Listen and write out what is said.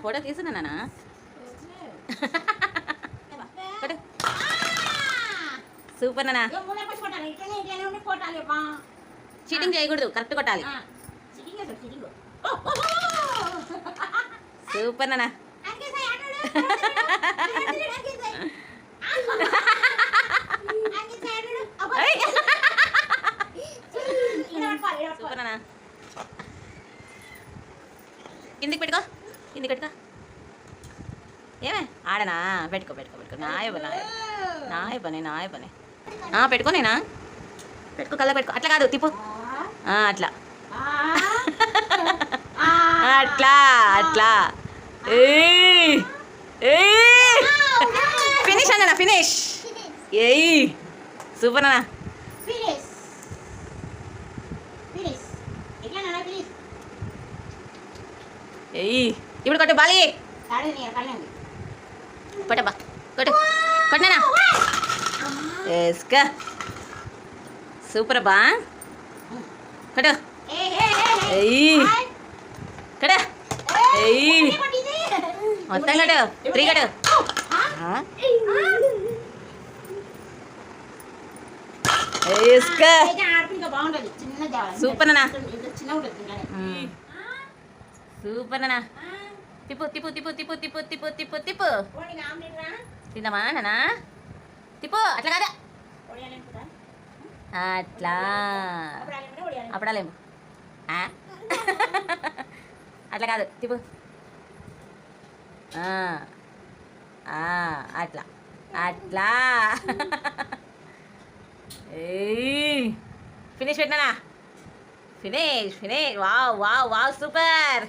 Photo తీసుకున్నానా super నానా. Cheating చేయకూడదు, correct కొట్టాలి. సూపర్ నానా. సూపర్ నానా. కిందికి పెట్టుకో, కిందికి పెట్టుకో. ఏమే ఆడనా? పెట్టుకో పెట్టుకో పెట్టుకో. నాయ పని పెట్టుకో. నేనా పెట్టుకో, కళ్ళ పెట్టుకో. అట్లా కాదు, తిప్పు. అట్లా అట్లా అట్లా. ఫినిష్ అన్న, ఫినిష్. ఏయ్ సూపర్ అన్న. ఏయ్ ఇప్పుడు కొట్టు బాలి. కొట్టబ్బా, కొట్టు కొట్టనా. వేసుకా. సూపర్ అబ్బా. కొట్టు. ఏయ్ కొట్టు. ఏయ్ మొత్తం కొట్టు. 3 కొట్టు. వేసుకా. సూపర్ అన్న. సూపర్ అన్న. తిప్పు తిప్పు తిప్పు తిప్పు తిప్పు తిప్పు తిప్పు తిప్పు. తిందామా నానా? తిప్పు. అట్లా కాదా, అట్లా. అప్పుడాలేము. అట్లా కాదు, తిప్పు. అట్లా అట్లా. ఫినిష్ పెట్టినానా? Finish. Wow wow wow super.